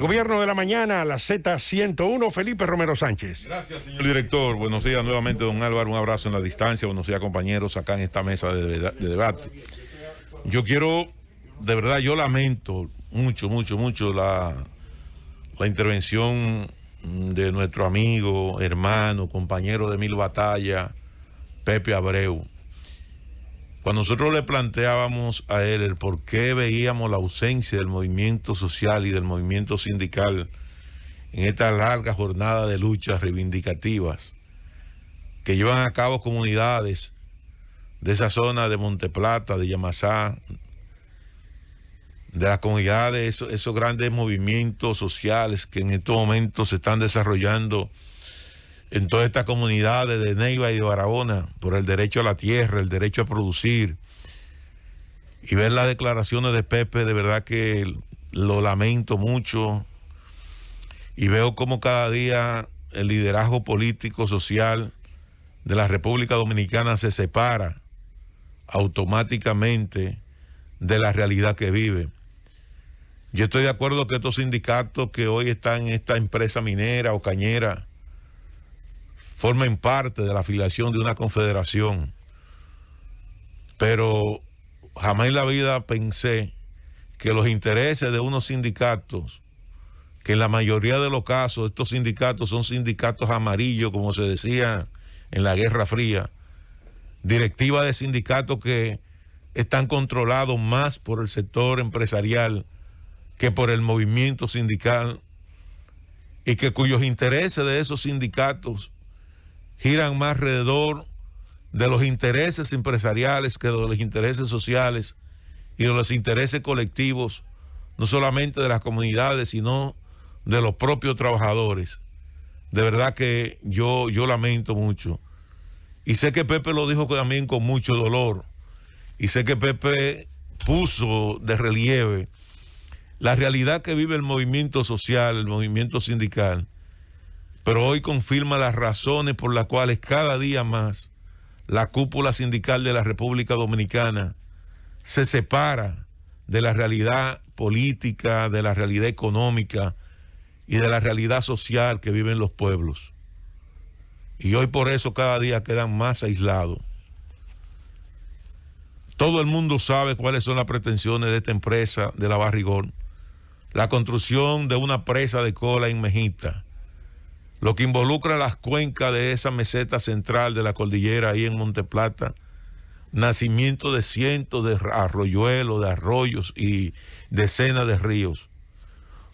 Gobierno de la Mañana, la Z101, Felipe Romero Sánchez. Gracias, señor director. Buenos días nuevamente, don Álvaro. Un abrazo en la distancia. Buenos días, compañeros, acá en esta mesa de debate. Yo quiero, de verdad, yo lamento mucho la intervención de nuestro amigo, hermano, compañero de mil batallas, Pepe Abreu. Cuando nosotros le planteábamos a él el por qué veíamos la ausencia del movimiento social y del movimiento sindical en esta larga jornada de luchas reivindicativas que llevan a cabo comunidades de esa zona de Monteplata, de Yamasá, de las comunidades, esos grandes movimientos sociales que en estos momentos se están desarrollando en todas estas comunidades de Neiva y de Barahona, por el derecho a la tierra, el derecho a producir, y ver las declaraciones de Pepe, de verdad que lo lamento mucho, y veo como cada día el liderazgo político, social de la República Dominicana se separa automáticamente de la realidad que vive. Yo estoy de acuerdo que estos sindicatos que hoy están en esta empresa minera o cañera formen parte de la afiliación de una confederación, pero jamás en la vida pensé que los intereses de unos sindicatos, que en la mayoría de los casos estos sindicatos son sindicatos amarillos, como se decía en la Guerra Fría, directivas de sindicatos que están controlados más por el sector empresarial que por el movimiento sindical, y que cuyos intereses de esos sindicatos giran más alrededor de los intereses empresariales que de los intereses sociales y de los intereses colectivos, no solamente de las comunidades, sino de los propios trabajadores. De verdad que yo lamento mucho. Y sé que Pepe lo dijo también con mucho dolor. Y sé que Pepe puso de relieve la realidad que vive el movimiento social, el movimiento sindical. Pero hoy confirma las razones por las cuales cada día más la cúpula sindical de la República Dominicana se separa de la realidad política, de la realidad económica y de la realidad social que viven los pueblos. Y hoy por eso cada día quedan más aislados. Todo el mundo sabe cuáles son las pretensiones de esta empresa de la Barrigón. La construcción de una presa de cola en Mejita, lo que involucra las cuencas de esa meseta central de la cordillera ahí en Monteplata, nacimiento de cientos de arroyuelos, de arroyos y decenas de ríos.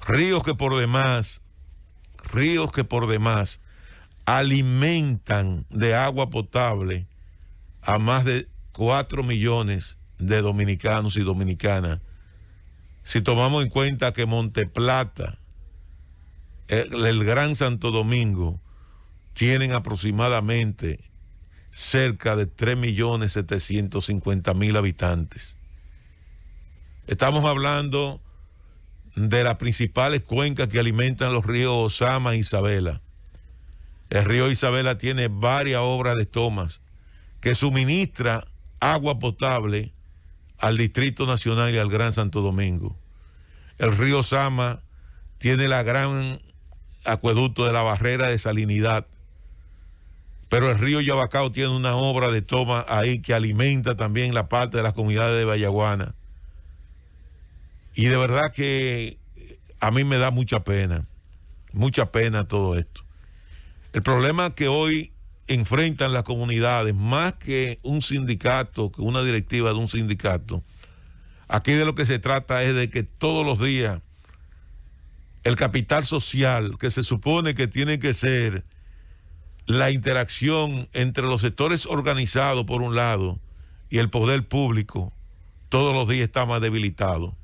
Ríos que por demás alimentan de agua potable a más de 4 millones de dominicanos y dominicanas. Si tomamos en cuenta que Monteplata, el Gran Santo Domingo, tienen aproximadamente cerca de 3.750.000 habitantes. Estamos hablando de las principales cuencas que alimentan los ríos Osama e Isabela. El río Isabela tiene varias obras de tomas que suministra agua potable al Distrito Nacional y al Gran Santo Domingo. El río Osama tiene la gran acueducto de la barrera de salinidad, pero el río Yabacao tiene una obra de toma ahí que alimenta también la parte de las comunidades de Bayaguana. Y de verdad que a mí me da mucha pena todo esto. El problema que hoy enfrentan las comunidades, más que un sindicato, que una directiva de un sindicato, aquí de lo que se trata es de que todos los días el capital social, que se supone que tiene que ser la interacción entre los sectores organizados por un lado y el poder público, todos los días está más debilitado.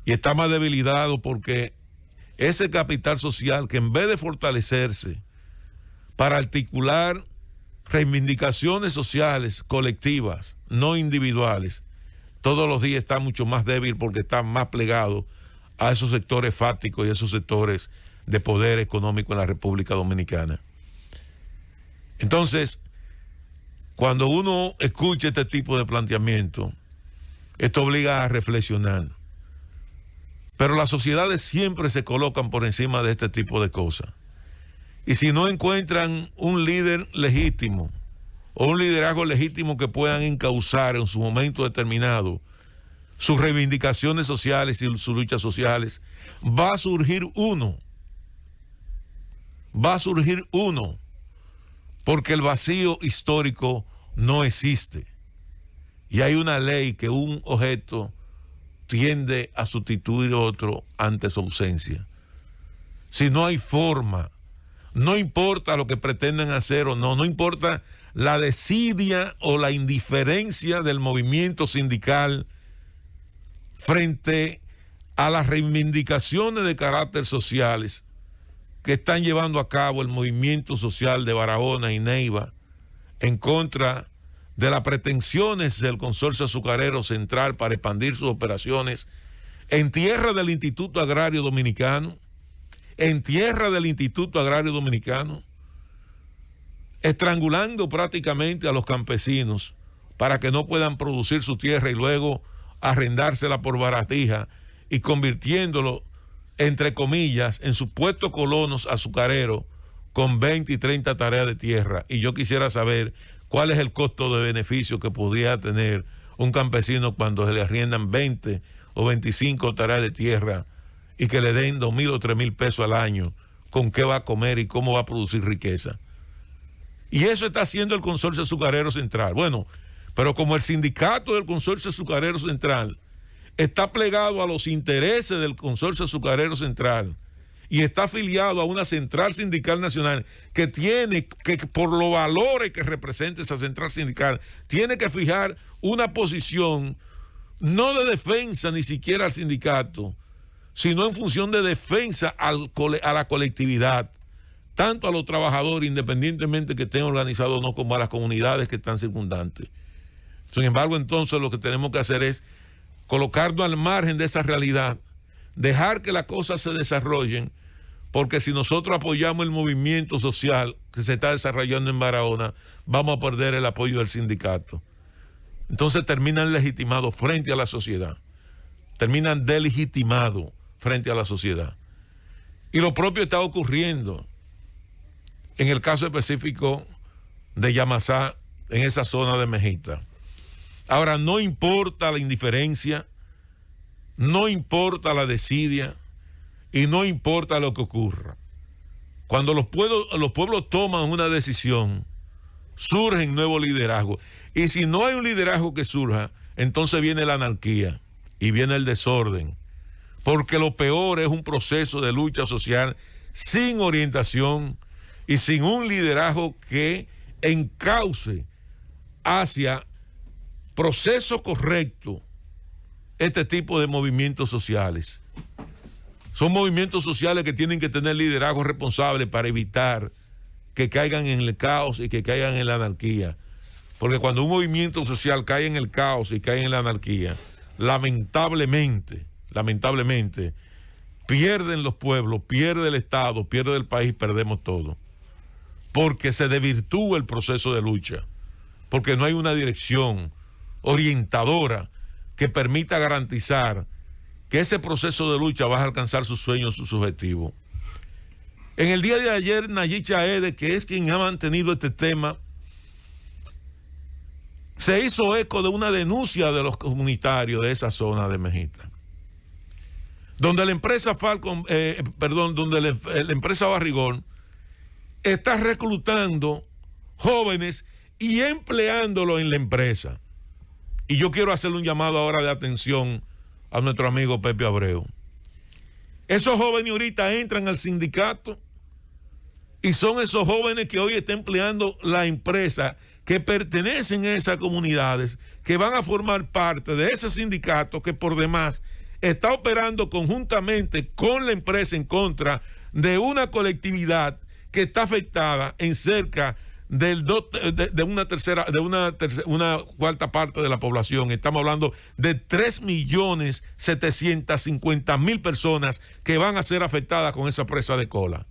Y está más debilitado porque ese capital social, que en vez de fortalecerse para articular reivindicaciones sociales colectivas, no individuales, todos los días está mucho más débil porque está más plegado a esos sectores fácticos y a esos sectores de poder económico en la República Dominicana. Entonces, cuando uno escucha este tipo de planteamiento, esto obliga a reflexionar. Pero las sociedades siempre se colocan por encima de este tipo de cosas. Y si no encuentran un líder legítimo o un liderazgo legítimo que puedan encauzar en su momento determinado sus reivindicaciones sociales y sus luchas sociales, va a surgir uno. Va a surgir uno, porque el vacío histórico no existe. Y hay una ley que un objeto tiende a sustituir otro ante su ausencia. Si no hay forma, no importa lo que pretendan hacer o no, no importa la desidia o la indiferencia del movimiento sindical frente a las reivindicaciones de carácter sociales que están llevando a cabo el movimiento social de Barahona y Neiva en contra de las pretensiones del Consorcio Azucarero Central para expandir sus operaciones en tierra del Instituto Agrario Dominicano, estrangulando prácticamente a los campesinos para que no puedan producir su tierra y luego arrendársela por baratija y convirtiéndolo, entre comillas, en supuestos colonos azucareros con 20 y 30 tareas de tierra. Y yo quisiera saber cuál es el costo de beneficio que podría tener un campesino cuando se le arriendan 20 o 25 tareas de tierra y que le den 2,000 o 3,000 pesos al año. ¿Con qué va a comer y cómo va a producir riqueza? Y eso está haciendo el Consorcio Azucarero Central. Bueno, pero como el sindicato del Consorcio Azucarero Central está plegado a los intereses del Consorcio Azucarero Central y está afiliado a una central sindical nacional que tiene que, por los valores que representa esa central sindical, tiene que fijar una posición no de defensa ni siquiera al sindicato, sino en función de defensa a la colectividad, tanto a los trabajadores, independientemente que estén organizados o no, como a las comunidades que están circundantes. Sin embargo, entonces lo que tenemos que hacer es colocarnos al margen de esa realidad, dejar que las cosas se desarrollen, porque si nosotros apoyamos el movimiento social que se está desarrollando en Barahona, vamos a perder el apoyo del sindicato. Entonces terminan legitimados frente a la sociedad, terminan delegitimados frente a la sociedad. Y lo propio está ocurriendo en el caso específico de Yamasá, en esa zona de Mejita. Ahora, no importa la indiferencia, no importa la desidia y no importa lo que ocurra. Cuando los pueblos toman una decisión, surgen nuevos liderazgos. Y si no hay un liderazgo que surja, entonces viene la anarquía y viene el desorden. Porque lo peor es un proceso de lucha social sin orientación y sin un liderazgo que encauce hacia proceso correcto este tipo de movimientos sociales. Son movimientos sociales que tienen que tener liderazgo responsable para evitar que caigan en el caos y que caigan en la anarquía. Porque cuando un movimiento social cae en el caos y cae en la anarquía, lamentablemente, pierden los pueblos, pierde el Estado, pierde el país, perdemos todo. Porque se desvirtúa el proceso de lucha, porque no hay una dirección orientadora que permita garantizar que ese proceso de lucha va a alcanzar sus sueños, sus objetivos. En el día de ayer, Nayib Chaede, que es quien ha mantenido este tema, se hizo eco de una denuncia de los comunitarios de esa zona de Mejita, donde la empresa la empresa Barrigón está reclutando jóvenes y empleándolos en la empresa. Y yo quiero hacerle un llamado ahora de atención a nuestro amigo Pepe Abreu. Esos jóvenes ahorita entran al sindicato y son esos jóvenes que hoy están empleando la empresa, que pertenecen a esas comunidades, que van a formar parte de ese sindicato que por demás está operando conjuntamente con la empresa en contra de una colectividad que está afectada en cerca de una cuarta parte de la población. Estamos hablando de 3.750.000 personas que van a ser afectadas con esa presa de cola.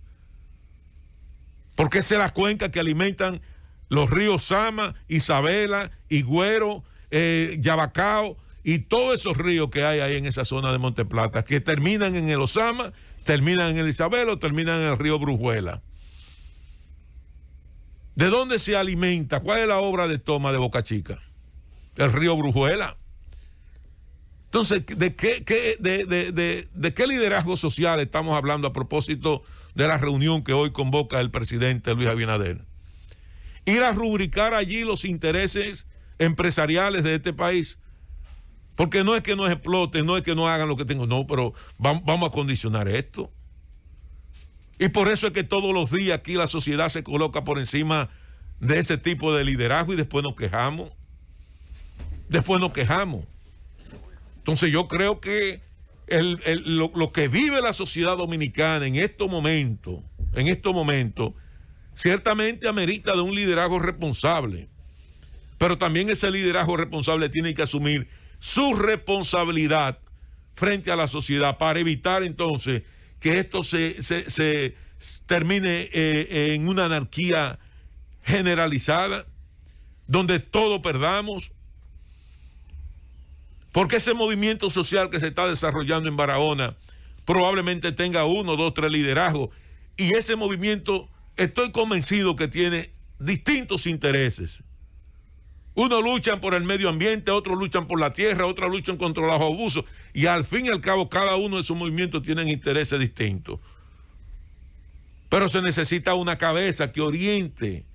Porque esa es la cuenca que alimentan los ríos Sama, Isabela, Higüero, Yabacao y todos esos ríos que hay ahí en esa zona de Monteplata, que terminan en el Osama, terminan en el Isabel o terminan en el río Brujuela. ¿De dónde se alimenta? ¿Cuál es la obra de toma de Boca Chica? El río Brujuela. Entonces, ¿de qué liderazgo social estamos hablando a propósito de la reunión que hoy convoca el presidente Luis Abinader? Ir a rubricar allí los intereses empresariales de este país. Porque no es que nos exploten, no es que no hagan lo que tengo, no, pero vamos a condicionar esto. Y por eso es que todos los días aquí la sociedad se coloca por encima de ese tipo de liderazgo y después nos quejamos. Entonces yo creo que lo que vive la sociedad dominicana en estos momentos, ciertamente amerita de un liderazgo responsable. Pero también ese liderazgo responsable tiene que asumir su responsabilidad frente a la sociedad para evitar entonces que esto se termine en una anarquía generalizada, donde todos perdamos. Porque ese movimiento social que se está desarrollando en Barahona probablemente tenga 1, 2, 3 liderazgos. Y ese movimiento, estoy convencido que tiene distintos intereses. Unos luchan por el medio ambiente, otros luchan por la tierra, otros luchan contra los abusos. Y al fin y al cabo, cada uno de esos movimientos tienen intereses distintos. Pero se necesita una cabeza que oriente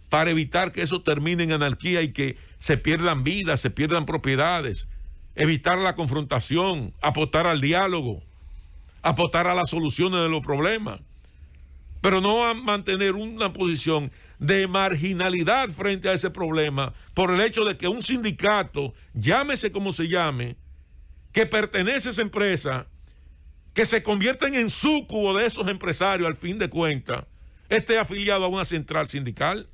para evitar que eso termine en anarquía y que se pierdan vidas, se pierdan propiedades. Evitar la confrontación, apostar al diálogo, apostar a las soluciones de los problemas. Pero no a mantener una posición de marginalidad frente a ese problema por el hecho de que un sindicato, llámese como se llame, que pertenece a esa empresa, que se convierten en súcubo de esos empresarios al fin de cuentas, esté afiliado a una central sindical.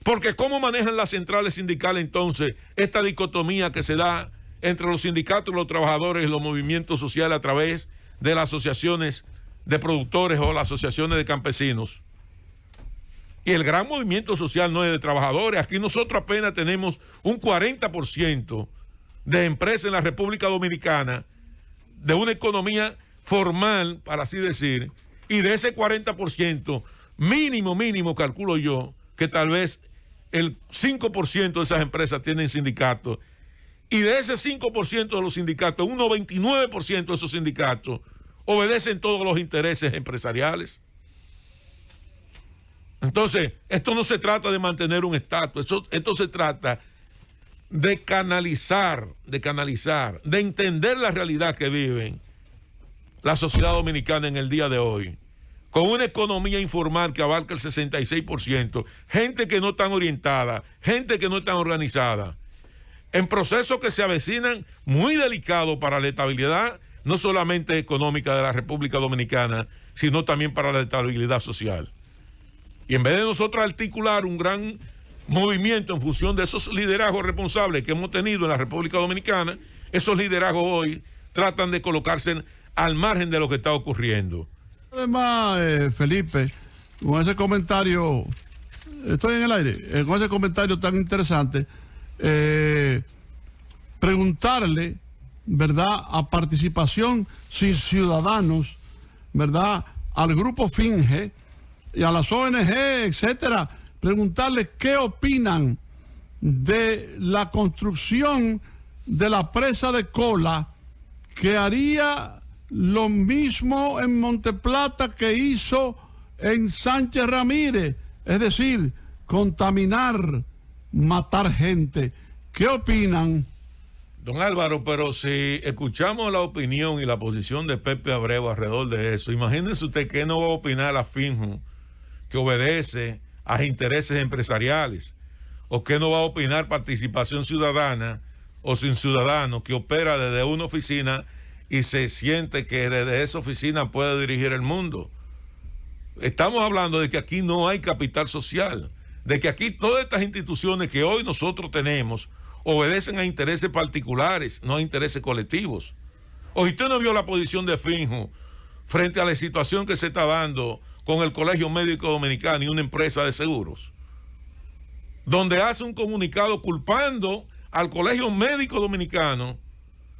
Porque ¿cómo manejan las centrales sindicales entonces esta dicotomía que se da entre los sindicatos, los trabajadores y los movimientos sociales a través de las asociaciones de productores o las asociaciones de campesinos? Y el gran movimiento social no es de trabajadores. Aquí nosotros apenas tenemos un 40% de empresas en la República Dominicana, de una economía formal, para así decir, y de ese 40%, mínimo, calculo yo, que tal vez el 5% de esas empresas tienen sindicatos. Y de ese 5% de los sindicatos, un 99% de esos sindicatos obedecen todos los intereses empresariales. Entonces, esto no se trata de mantener un estatus, esto se trata de canalizar, de entender la realidad que viven la sociedad dominicana en el día de hoy, con una economía informal que abarca el 66%, gente que no están orientada, gente que no están organizada, en procesos que se avecinan muy delicados para la estabilidad, no solamente económica de la República Dominicana, sino también para la estabilidad social. Y en vez de nosotros articular un gran movimiento en función de esos liderazgos responsables que hemos tenido en la República Dominicana, esos liderazgos hoy tratan de colocarse al margen de lo que está ocurriendo. Además, Felipe, con ese comentario, estoy en el aire, con ese comentario tan interesante, preguntarle, ¿verdad?, a Participación Sin Ciudadanos, ¿verdad?, al Grupo Finge y a las ONG, etcétera, preguntarle qué opinan de la construcción de la presa de Cola, que haría lo mismo en Monteplata que hizo en Sánchez Ramírez, es decir, contaminar, matar gente. ¿Qué opinan? Don Álvaro, pero si escuchamos la opinión y la posición de Pepe Abreu alrededor de eso, imagínense usted que no va a opinar la FINJO, que obedece a intereses empresariales, o que no va a opinar Participación Ciudadana o Sin Ciudadanos, que opera desde una oficina y se siente que desde esa oficina puede dirigir el mundo. Estamos hablando de que aquí no hay capital social, de que aquí todas estas instituciones que hoy nosotros tenemos obedecen a intereses particulares, no a intereses colectivos. O usted no vio la posición de Finjo frente a la situación que se está dando con el Colegio Médico Dominicano y una empresa de seguros, donde hace un comunicado culpando al Colegio Médico Dominicano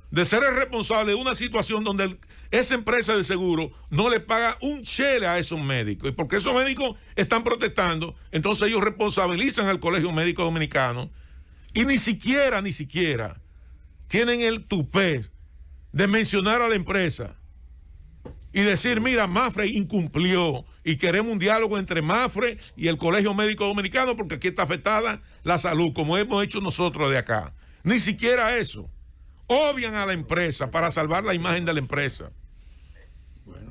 de ser el responsable de una situación donde esa empresa de seguro no le paga un chele a esos médicos. Y porque esos médicos están protestando, entonces ellos responsabilizan al Colegio Médico Dominicano y ni siquiera tienen el tupé de mencionar a la empresa y decir, mira, Mafre incumplió y queremos un diálogo entre Mafre y el Colegio Médico Dominicano porque aquí está afectada la salud, como hemos hecho nosotros de acá. Ni siquiera eso. Obvian a la empresa para salvar la imagen de la empresa.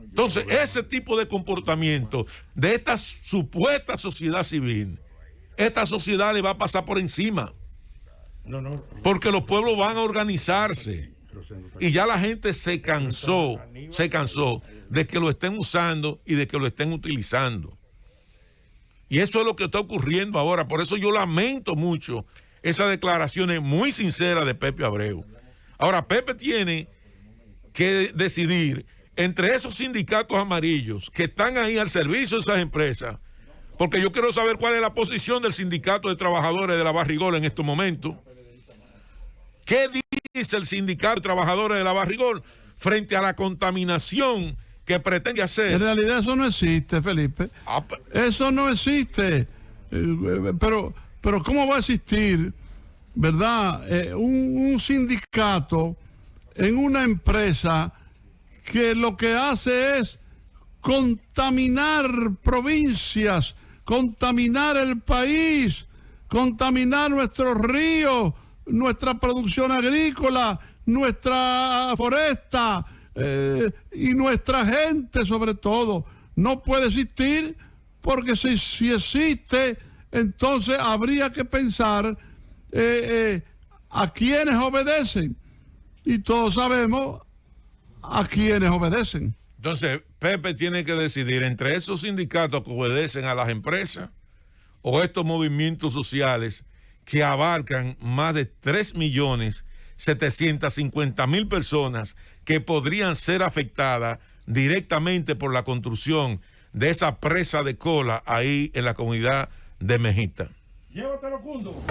Entonces, ese tipo de comportamiento de esta supuesta sociedad civil, esta sociedad le va a pasar por encima. Porque los pueblos van a organizarse. Y ya la gente se cansó de que lo estén usando y de que lo estén utilizando. Y eso es lo que está ocurriendo ahora. Por eso yo lamento mucho esas declaraciones muy sinceras de Pepe Abreu. Ahora, Pepe tiene que decidir entre esos sindicatos amarillos que están ahí al servicio de esas empresas, porque yo quiero saber cuál es la posición del sindicato de trabajadores de la Barrigol en estos momentos. ¿Qué dice el sindicato de trabajadores de la Barrigol frente a la contaminación que pretende hacer? En realidad eso no existe, Felipe. Eso no existe. Pero ¿cómo va a existir, verdad, un sindicato en una empresa que lo que hace es contaminar provincias, contaminar el país, contaminar nuestros ríos, nuestra producción agrícola, nuestra foresta y nuestra gente sobre todo? No puede existir, porque si existe, entonces habría que pensar a quienes obedecen, y todos sabemos a quienes obedecen. Entonces, Pepe tiene que decidir entre esos sindicatos que obedecen a las empresas o estos movimientos sociales que abarcan más de 3.750.000 personas que podrían ser afectadas directamente por la construcción de esa presa de cola ahí en la comunidad de Mejita. Llévatelo, Cundo.